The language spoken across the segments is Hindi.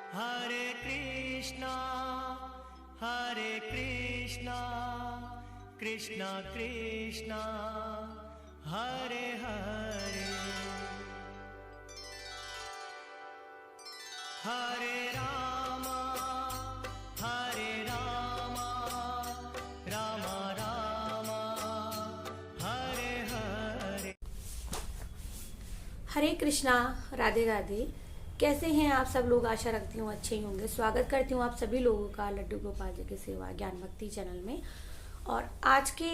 हरे कृष्णा कृष्णा कृष्णा हरे हरे, हरे राम राम राम हरे हरे। हरे कृष्णा, राधे राधे। कैसे हैं आप सब लोग? आशा रखती हूँ अच्छे ही होंगे। स्वागत करती हूँ आप सभी लोगों का लड्डू गोपाल जी की सेवा ज्ञान भक्ति चैनल में। और आज के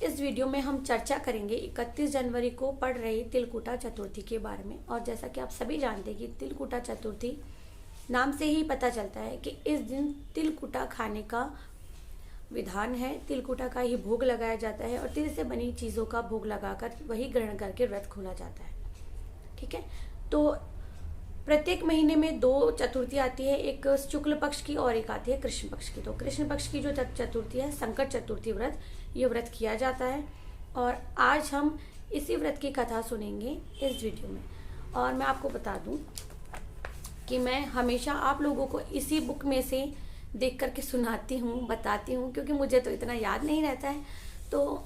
इस वीडियो में हम चर्चा करेंगे 31 जनवरी को पड़ रही तिलकुटा चतुर्थी के बारे में। और जैसा कि आप सभी जानते हैं कि तिलकुटा चतुर्थी नाम से ही पता चलता है कि इस दिन तिलकुटा खाने का विधान है। तिलकुटा का ही भोग लगाया जाता है और तिल से बनी चीज़ों का भोग लगाकर वही ग्रहण करके व्रत खोला जाता है। ठीक है, तो प्रत्येक महीने में 2 चतुर्थी आती है, एक शुक्ल पक्ष की और एक आती है कृष्ण पक्ष की। तो कृष्ण पक्ष की जो चतुर्थी है, संकट चतुर्थी व्रत, ये व्रत किया जाता है। और आज हम इसी व्रत की कथा सुनेंगे इस वीडियो में। और मैं आपको बता दूं कि मैं हमेशा आप लोगों को इसी बुक में से देख करके सुनाती हूँ, बताती हूँ, क्योंकि मुझे तो इतना याद नहीं रहता है। तो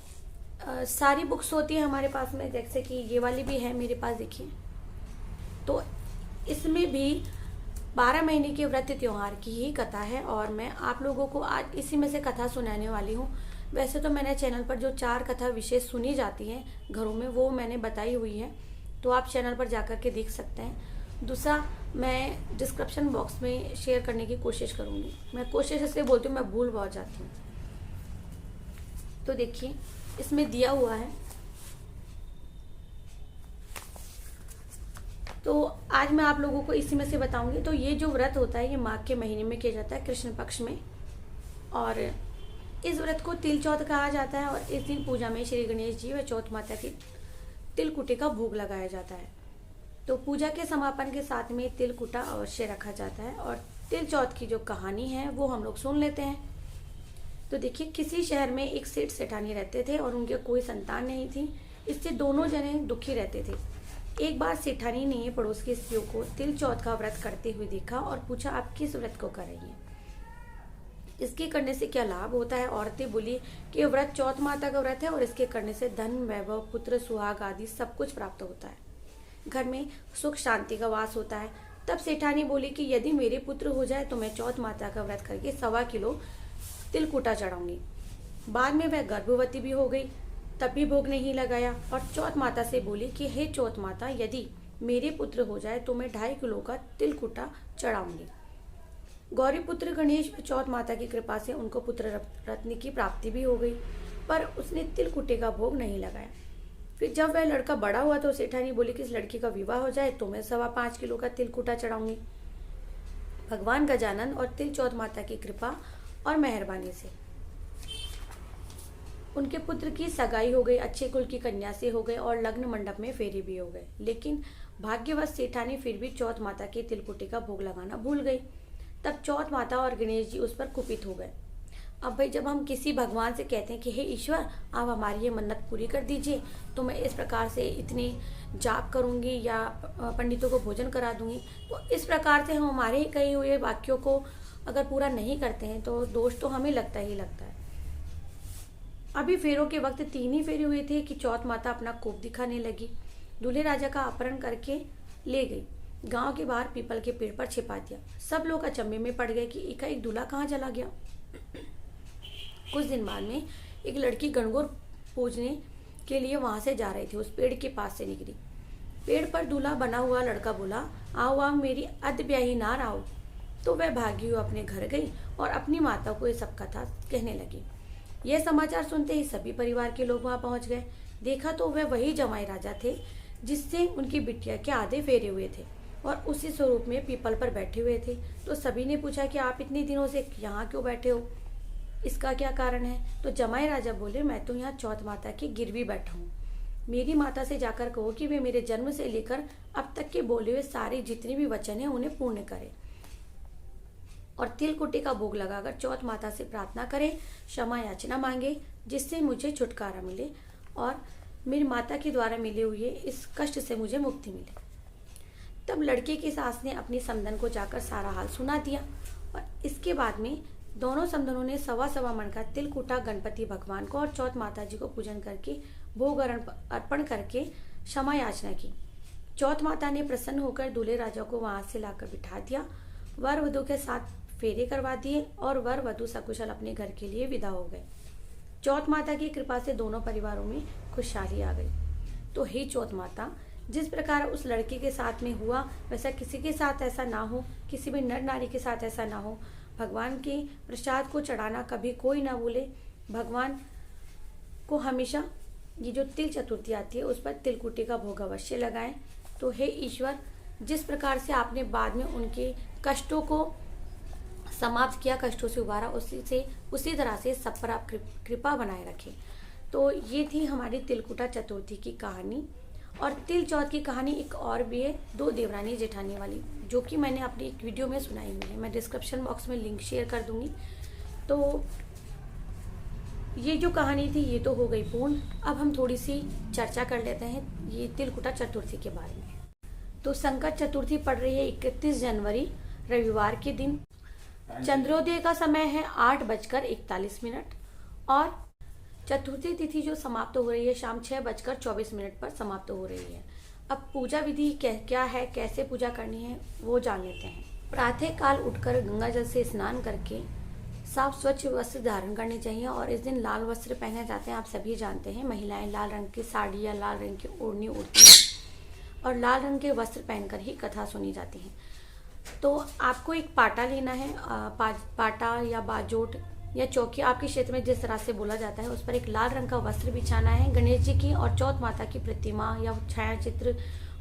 सारी बुक्स होती है हमारे पास में, जैसे कि ये वाली भी है मेरे पास, देखिए। तो इसमें भी 12 महीने के व्रत त्योहार की ही कथा है और मैं आप लोगों को आज इसी में से कथा सुनाने वाली हूँ। वैसे तो मैंने चैनल पर जो 4 कथा विशेष सुनी जाती हैं घरों में, वो मैंने बताई हुई है, तो आप चैनल पर जाकर के देख सकते हैं। दूसरा, मैं डिस्क्रिप्शन बॉक्स में शेयर करने की कोशिश करूँगी। मैं कोशिश इसलिए बोलती हूँ, मैं भूल बहुत जाती हूँ। तो देखिए, इसमें दिया हुआ है। तो आज मैं आप लोगों को इसी में से बताऊंगी। तो ये जो व्रत होता है, ये माघ के महीने में किया जाता है, कृष्ण पक्ष में। और इस व्रत को तिल चौथ कहा जाता है। और इस दिन पूजा में श्री गणेश जी व चौथ माता की तिलकुटे का भोग लगाया जाता है। तो पूजा के समापन के साथ में तिलकुटा अवश्य रखा जाता है। और तिल चौथ की जो कहानी है वो हम लोग सुन लेते हैं। तो देखिए, किसी शहर में एक सेठ सेठानी रहते थे और उनके कोई संतान नहीं थी। इससे दोनों जने दुखी रहते थे। एक बार सेठानी ने पड़ोस की स्त्रियों को तिल चौथ का व्रत करते हुए देखा और पूछा, आप किस व्रत को कर रही हैं? इसके करने से क्या लाभ होता है? औरतें बोली कि व्रत चौथ माता का व्रत है और इसके करने से धन, वैभव, पुत्र, सुहाग आदि सब कुछ प्राप्त होता है, घर में सुख शांति का वास होता है। तब सेठानी बोली कि यदि मेरे पुत्र हो जाए तो मैं चौथ माता का व्रत करके 1.25 किलो तिलकुटा चढ़ाऊंगी। बाद में वह गर्भवती भी हो गई, तब भी भोग नहीं लगाया और चौथ माता से बोली कि हे चौथ माता, यदि मेरे पुत्र हो जाए तो मैं 2.5 किलो का तिलकुटा चढ़ाऊंगी। गौरी पुत्र गणेश चौथ माता की कृपा से उनको पुत्र रत्न की प्राप्ति भी हो गई, पर उसने तिलकुटे का भोग नहीं लगाया। फिर जब वह लड़का बड़ा हुआ तो सेठानी बोली कि इस लड़की का विवाह हो जाए तो मैं 5.25 किलो का तिलकुटा चढ़ाऊंगी। भगवान गजानन और तिल चौथ माता की कृपा और मेहरबानी से उनके पुत्र की सगाई हो गई, अच्छे कुल की कन्या से हो गए और लग्न मंडप में फेरे भी हो गए। लेकिन भाग्यवश सेठानी फिर भी चौथ माता के तिलकुटे का भोग लगाना भूल गई। तब चौथ माता और गणेश जी उस पर कुपित हो गए। अब भाई, जब हम किसी भगवान से कहते हैं कि हे ईश्वर, आप हमारी ये मन्नत पूरी कर दीजिए, तो मैं इस प्रकार से इतने जाप करूंगी या पंडितों को भोजन करा दूंगी, तो इस प्रकार से हम हमारे ही कहे हुए वाक्यों को अगर पूरा नहीं करते हैं तो दोष तो हमें लगता ही लगता है। अभी फेरों के वक्त 3 ही फेरे हुए थे कि चौथ माता अपना कोप दिखाने लगी। दूल्हे राजा का अपहरण करके ले गई, गांव के बाहर पीपल के पेड़ पर छिपा दिया। सब लोग अचंभे में पड़ गए कि एकाएक दूल्हा कहाँ चला गया। कुछ दिन बाद में एक लड़की गणगौर पूजने के लिए वहां से जा रही थी, उस पेड़ के पास से निकली। पेड़ पर दूल्हा बना हुआ लड़का बोला, आओ आओ मेरी अध ब्याही नार आओ। तो वह भागी हुई अपने घर गई और अपनी माता को ये सब कथा कहने लगी। यह समाचार सुनते ही सभी परिवार के लोग वहां पहुंच गए। देखा तो वह वही जमाई राजा थे जिससे उनकी बिटिया के आधे फेरे हुए थे और उसी स्वरूप में पीपल पर बैठे हुए थे। तो सभी ने पूछा कि आप इतने दिनों से यहाँ क्यों बैठे हो, इसका क्या कारण है? तो जमाई राजा बोले, मैं तो यहाँ चौथ माता की गिरवी बैठा हूँ। मेरी माता से जाकर कहो कि वे मेरे जन्म से लेकर अब तक के बोले हुए सारे जितने भी वचन है उन्हें पूर्ण करें और तिलकुटे का भोग लगाकर चौथ माता से प्रार्थना करें, क्षमा याचना मांगे, जिससे मुझे छुटकारा मिले और मेरी माता के द्वारा मिले हुए इस कष्ट से मुझे मुक्ति मिले। तब लड़के की सास ने अपनी समधन को जाकर सारा हाल सुना दिया और इसके बाद में दोनों समधनों ने सवा सवा मन का तिलकुटा गणपति भगवान को और चौथ माता जी को पूजन करके भोग अर्पण करके क्षमा याचना की। चौथ माता ने प्रसन्न होकर दूल्हे राजा को वहां से लाकर बिठा दिया, वर वधु के साथ फेरे करवा दिए और वर वधु सकुशल अपने घर के लिए विदा हो गए। चौथ माता की कृपा से दोनों परिवारों में खुशहाली आ गई। तो हे चौथ माता, जिस प्रकार उस लड़के के साथ में हुआ वैसा किसी के साथ ऐसा ना हो, किसी भी नर नारी के साथ ऐसा ना हो। भगवान के प्रसाद को चढ़ाना कभी कोई ना भूले। भगवान को हमेशा ये जो तिल चतुर्थी आती है उस पर तिलकुटी का भोग अवश्य लगाएं। तो हे ईश्वर, जिस प्रकार से आपने बाद में उनके कष्टों को समाप्त किया, कष्टों से उबारा, उसी तरह से सब पर आप कृपा बनाए रखें। तो ये थी हमारी तिलकुटा चतुर्थी की कहानी। और तिल चौथ की कहानी एक और भी है, दो देवरानी जेठानी वाली, जो कि मैंने अपनी एक वीडियो में सुनाई हुई है। मैं डिस्क्रिप्शन बॉक्स में लिंक शेयर कर दूंगी। तो ये जो कहानी थी ये तो हो गई पूर्ण। अब हम थोड़ी सी चर्चा कर लेते हैं ये तिलकुटा चतुर्थी के बारे में। तो संकट चतुर्थी पड़ रही है 31 जनवरी रविवार के दिन। चंद्रोदय का समय है 8:41 और चतुर्थी तिथि जो समाप्त हो रही है शाम 6:24 पर समाप्त हो रही है। अब पूजा विधि क्या है, कैसे पूजा करनी है वो जान लेते हैं। प्रातः काल उठकर गंगा जल से स्नान करके साफ स्वच्छ वस्त्र धारण करने चाहिए और इस दिन लाल वस्त्र पहने जाते हैं। आप सभी जानते हैं महिलाएं लाल रंग की साड़ी या लाल रंग की ओढ़नी ओढ़ती हैं और लाल रंग के वस्त्र पहनकर ही कथा सुनी जाती है। तो आपको एक पाटा लेना है, पाटा या बाजोट या चौकी, आपके क्षेत्र में जिस तरह से बोला जाता है, उस पर एक लाल रंग का वस्त्र बिछाना है। गणेश जी की और चौथ माता की प्रतिमा या छाया चित्र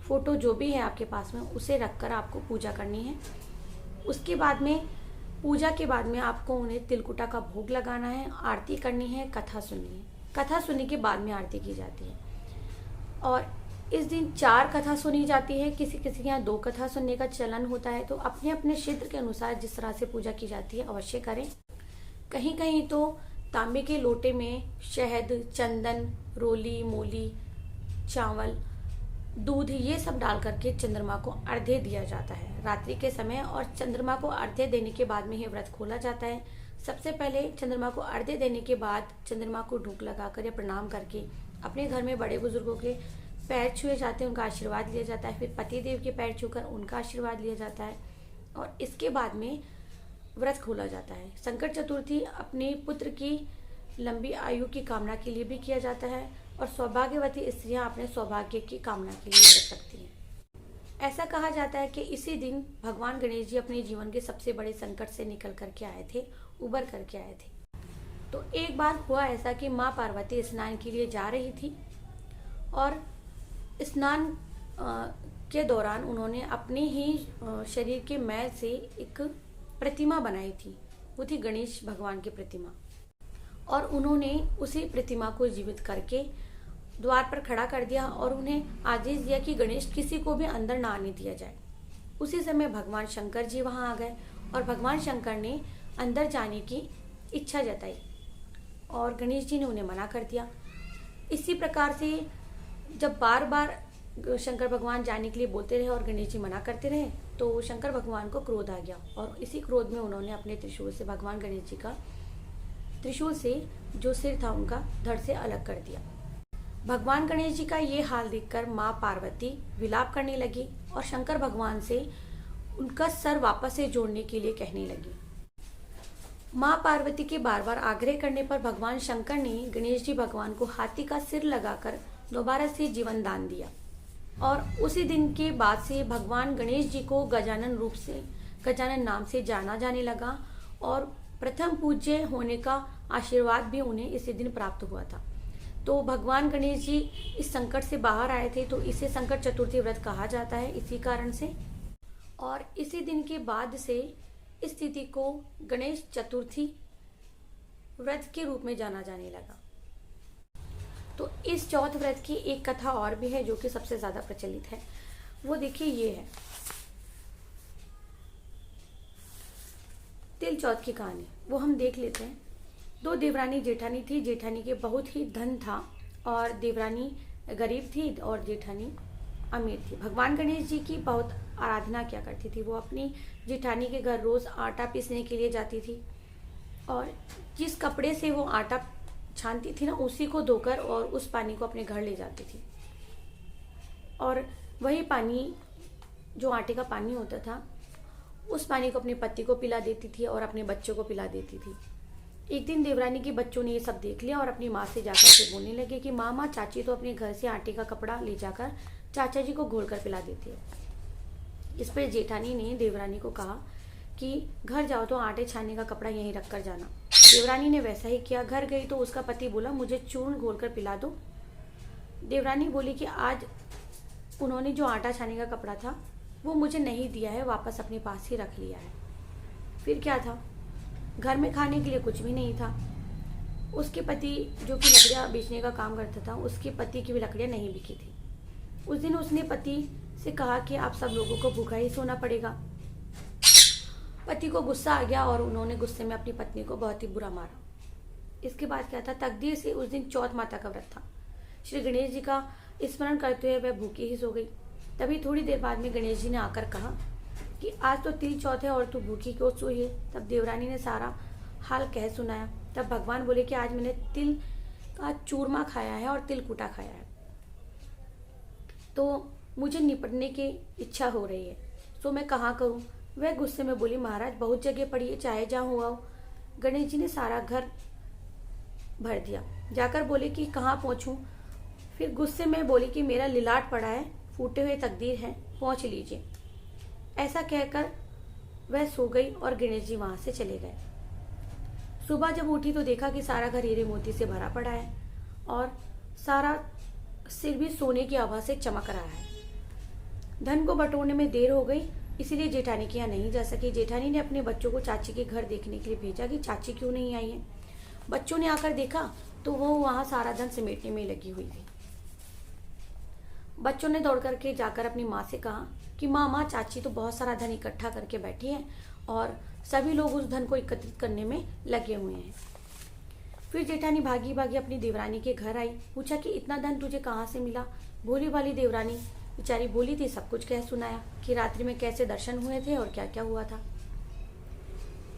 फोटो जो भी है आपके पास में उसे रखकर आपको पूजा करनी है। उसके बाद में पूजा के बाद में आपको उन्हें तिलकुटा का भोग लगाना है, आरती करनी है, कथा सुननी है। कथा सुनने के बाद में आरती की जाती है और इस दिन 4 कथा सुनी जाती है। किसी किसी के यहाँ 2 कथा सुनने का चलन होता है। तो अपने अपने क्षेत्र के अनुसार जिस तरह से पूजा की जाती है अवश्य करें। कहीं कहीं तो तांबे के लोटे में शहद, चंदन, रोली, मूली, चावल, दूध ये सब डाल करके चंद्रमा को अर्घ्य दिया जाता है रात्रि के समय। और चंद्रमा को अर्घ्य देने के बाद में ही व्रत खोला जाता है। सबसे पहले चंद्रमा को अर्घ्य देने के बाद चंद्रमा को ढूक लगाकर या प्रणाम करके अपने घर में बड़े बुजुर्गों के पैर छुए जाते हैं, उनका आशीर्वाद लिया जाता है। फिर पतिदेव के पैर छूकर उनका आशीर्वाद लिया जाता है और इसके बाद में व्रत खोला जाता है। संकट चतुर्थी अपने पुत्र की लंबी आयु की कामना के लिए भी किया जाता है और सौभाग्यवती स्त्रियां अपने सौभाग्य की कामना के लिए व्रत रखती हैं। ऐसा कहा जाता है कि इसी दिन भगवान गणेश जी अपने जीवन के सबसे बड़े संकट से निकल करके आए थे, उबर करके आए थे। तो एक बार हुआ ऐसा कि माँ पार्वती स्नान के लिए जा रही थी और स्नान के दौरान उन्होंने अपने ही शरीर के मैल से एक प्रतिमा बनाई थी। वो थी गणेश भगवान की प्रतिमा और उन्होंने उसी प्रतिमा को जीवित करके द्वार पर खड़ा कर दिया और उन्हें आदेश दिया कि गणेश किसी को भी अंदर ना आने दिया जाए। उसी समय भगवान शंकर जी वहां आ गए और भगवान शंकर ने अंदर जाने की इच्छा जताई और गणेश जी ने उन्हें मना कर दिया। इसी प्रकार से जब बार बार शंकर भगवान जाने के लिए बोलते रहे और गणेश जी मना करते रहे तो शंकर भगवान को क्रोध आ गया और इसी क्रोध में उन्होंने अपने त्रिशूल से भगवान गणेश जी का त्रिशूल से जो सिर था उनका धड़ से अलग कर दिया। भगवान गणेश जी का ये हाल देखकर माँ पार्वती विलाप करने लगी और शंकर भगवान से उनका सर वापस से जोड़ने के लिए कहने लगी। माँ पार्वती के बार बार आग्रह करने पर भगवान शंकर ने गणेश जी भगवान को हाथी का सिर लगाकर दोबारा से जीवन दान दिया और उसी दिन के बाद से भगवान गणेश जी को गजानन नाम से जाना जाने लगा और प्रथम पूज्य होने का आशीर्वाद भी उन्हें इसी दिन प्राप्त हुआ था। तो भगवान गणेश जी इस संकट से बाहर आए थे तो इसे संकट चतुर्थी व्रत कहा जाता है इसी कारण से। और इसी दिन के बाद से इस तिथि को गणेश चतुर्थी व्रत के रूप में जाना जाने लगा। तो इस चौथ व्रत की एक कथा और भी है जो कि सबसे ज्यादा प्रचलित है, वो देखिए ये है तिल चौथ की कहानी। वो हम देख लेते हैं। 2 देवरानी जेठानी थी। जेठानी के बहुत ही धन था और देवरानी गरीब थी और जेठानी अमीर थी। भगवान गणेश जी की बहुत आराधना किया करती थी। वो अपनी जेठानी के घर रोज़ आटा पीसने के लिए जाती थी और जिस कपड़े से वो आटा छानती थी ना, उसी को धोकर और उस पानी को अपने घर ले जाती थी। और वही पानी, जो आटे का पानी होता था, उस पानी को अपने पति को पिला देती थी और अपने बच्चों को पिला देती थी। एक दिन देवरानी के बच्चों ने ये सब देख लिया और अपनी माँ से जाकर के बोलने लगे कि माँ चाची तो अपने घर से आटे का कपड़ा ले जाकर चाचा जी को घोल कर पिला देती है। इस पर जेठानी ने देवरानी को कहा कि घर जाओ तो आटे छानने का कपड़ा यहीं रख कर जाना। देवरानी ने वैसा ही किया। घर गई तो उसका पति बोला मुझे चूर्ण घोल कर पिला दो। देवरानी बोली कि आज उन्होंने जो आटा छानने का कपड़ा था वो मुझे नहीं दिया है, वापस अपने पास ही रख लिया है। फिर क्या था, घर में खाने के लिए कुछ भी नहीं था। उसके पति जो कि लकड़ियाँ बेचने का काम करता था, उसके पति की भी लकड़ियाँ नहीं बिकी थी। उस दिन उसने पति से कहा कि आप सब लोगों को भूखा ही सोना पड़ेगा। पति को गुस्सा आ गया और उन्होंने गुस्से में अपनी पत्नी को बहुत ही बुरा मारा। इसके बाद क्या था, तकदीर से उस दिन चौथ माता का व्रत था। श्री गणेश जी का स्मरण करते हुए वह भूखी ही सो गई। तभी थोड़ी देर बाद में गणेश जी ने आकर कहा कि आज तो तिल चौथ है और तू भूखी क्यों सोई है। तब देवरानी ने सारा हाल कह सुनाया। तब भगवान बोले कि आज मैंने तिल का चूरमा खाया है और तिल कूटा खाया है, तो मुझे निपटने की इच्छा हो रही है, तो मैं कहाँ करूँ। वह गुस्से में बोली महाराज बहुत जगह पड़ी है, चाहे जहाँ हुआ हो। गणेश जी ने सारा घर भर दिया। जाकर बोले कि कहाँ पहुँचूँ। फिर गुस्से में बोली कि मेरा लिलाट पड़ा है, फूटे हुए तकदीर है, पहुँच लीजिए। ऐसा कहकर वह सो गई और गणेश जी वहाँ से चले गए। सुबह जब उठी तो देखा कि सारा घर हीरे मोती से भरा पड़ा है और सारा सिर भी सोने की आभा से चमक रहा है। धन को बटोरने में देर हो गई, इसीलिए जेठानी के यहाँ नहीं जा सकी। जेठानी ने अपने बच्चों को चाची के घर देखने के लिए भेजा कि चाची क्यों नहीं आई है। बच्चों ने आकर देखा तो वो वहाँ सारा धन समेटने में लगी हुई थी। बच्चों ने दौड़ करके जाकर अपनी माँ से कहा कि माँ चाची तो बहुत सारा धन इकट्ठा करके बैठी है और सभी लोग उस धन को एकत्रित करने में लगे हुए हैं। फिर जेठानी भागी भागी अपनी देवरानी के घर आई। पूछा कि इतना धन तुझे कहाँ से मिला। भोली वाली देवरानी बेचारी बोली थी, सब कुछ कह सुनाया कि रात्रि में कैसे दर्शन हुए थे और क्या क्या हुआ था।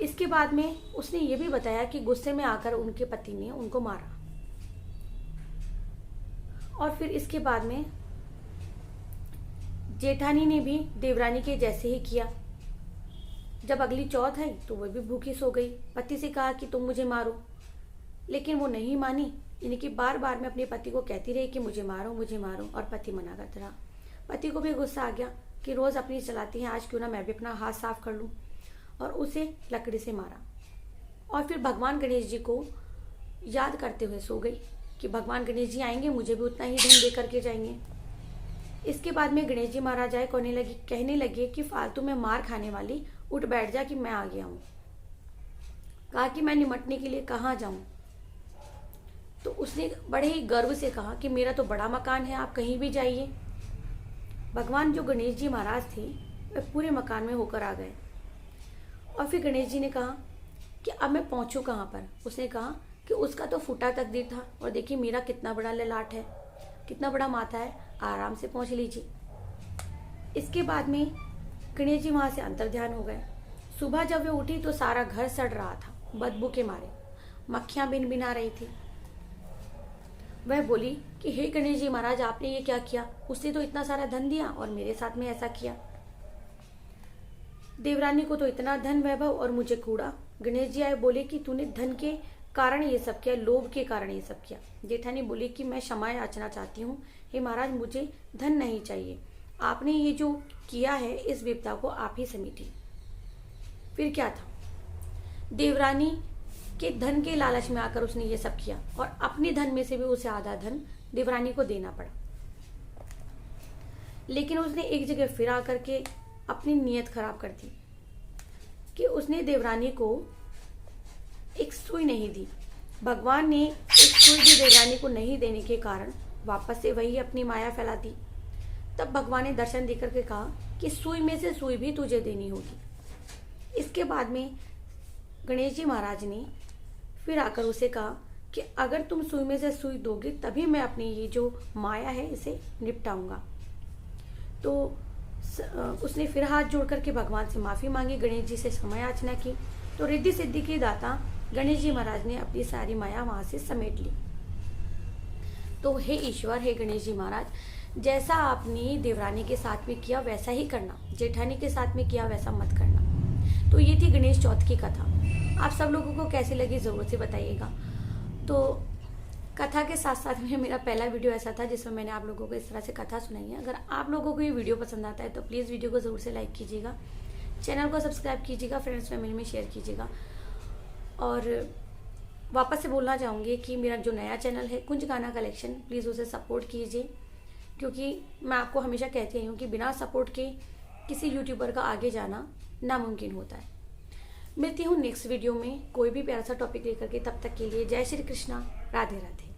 इसके बाद में उसने ये भी बताया कि गुस्से में आकर उनके पति ने उनको मारा। और फिर इसके बाद में जेठानी ने भी देवरानी के जैसे ही किया। जब अगली चौथ आई तो वह भी भूखी सो गई। पति से कहा कि तुम मुझे मारो, लेकिन वो नहीं मानी। यानी कि बार बार मैं अपने पति को कहती रही कि मुझे मारो मुझे मारो, और पति मना करता रहा। पति को भी गुस्सा आ गया कि रोज अपनी चलाती है, आज क्यों ना मैं भी अपना हाथ साफ कर लूं, और उसे लकड़ी से मारा। और फिर भगवान गणेश जी को याद करते हुए सो गई कि भगवान गणेश जी आएंगे, मुझे भी उतना ही धन दे करके जाएंगे। इसके बाद में गणेश जी महाराज आए, कहने लगे कि फालतू में मार खाने वाली, उठ बैठ जा कि मैं आ गया हूँ। कहा कि मैं निमटने के लिए कहाँ जाऊँ। तो उसने बड़े ही गर्व से कहा कि मेरा तो बड़ा मकान है, आप कहीं भी जाइए। भगवान जो गणेश जी महाराज थे वह पूरे मकान में होकर आ गए। और फिर गणेश जी ने कहा कि अब मैं पहुँचूँ कहाँ पर। उसने कहा कि उसका तो फूटा तकदीर था, और देखिए मेरा कितना बड़ा ललाट है, कितना बड़ा माथा है, आराम से पहुँच लीजिए। इसके बाद में गणेश जी वहाँ से अंतर्ध्यान हो गए। सुबह जब वे उठी तो सारा घर सड़ रहा था, बदबू के मारे मक्खियाँ बिन बिना रही थी। वह बोली कि हे गणेश जी महाराज, आपने ये क्या किया। उसने तो इतना सारा धन दिया और मेरे साथ में ऐसा किया। देवरानी को तो इतना धन वैभव और मुझे कूड़ा। गणेश जी आए, बोले कि तूने धन के कारण ये सब किया, लोभ के कारण ये सब किया। जेठानी बोली कि मैं क्षमा याचना चाहती हूँ, हे महाराज मुझे धन नहीं चाहिए, आपने ये जो किया है इस विपदा को आप ही समेटिए। फिर क्या था, देवरानी के धन के लालच में आकर उसने ये सब किया और अपने धन में से भी उसे आधा धन देवरानी को देना पड़ा। लेकिन उसने एक जगह फिर आकर के अपनी नीयत खराब कर दी कि उसने देवरानी को एक सुई नहीं दी। भगवान ने एक सुई भी देवरानी को नहीं देने के कारण वापस से वही अपनी माया फैला दी। तब भगवान ने दर्शन देकर के कहा कि सुई में से सुई भी तुझे देनी होगी। इसके बाद में गणेश जी महाराज ने फिर आकर उसे कहा कि अगर तुम सुई में से सुई दोगे तभी मैं अपनी ये जो माया है इसे निपटाऊंगा। तो उसने फिर हाथ जोड़ करके भगवान से माफ़ी मांगी, गणेश जी से क्षमा याचना की। तो रिद्धि सिद्धि के दाता गणेश जी महाराज ने अपनी सारी माया वहाँ से समेट ली। तो हे ईश्वर, हे गणेश जी महाराज, जैसा आपने देवरानी के साथ में किया वैसा ही करना, जेठानी के साथ में किया वैसा मत करना। तो ये थी गणेश चौथ की कथा। आप सब लोगों को कैसी लगी ज़रूर से बताइएगा। तो कथा के साथ साथ में मेरा पहला वीडियो ऐसा था जिसमें मैंने आप लोगों को इस तरह से कथा सुनाई है। अगर आप लोगों को ये वीडियो पसंद आता है तो प्लीज़ वीडियो को ज़रूर से लाइक कीजिएगा, चैनल को सब्सक्राइब कीजिएगा, फ्रेंड्स फैमिली में शेयर कीजिएगा। और वापस से बोलना चाहूँगी कि मेरा जो नया चैनल है कुंज गाना कलेक्शन, प्लीज़ उसे सपोर्ट कीजिए, क्योंकि मैं आपको हमेशा कहती आई हूँ कि बिना सपोर्ट के किसी यूट्यूबर का आगे जाना नामुमकिन होता है। मिलती हूँ नेक्स्ट वीडियो में कोई भी प्यारा सा टॉपिक लेकर के। तब तक के लिए जय श्री कृष्णा, राधे राधे।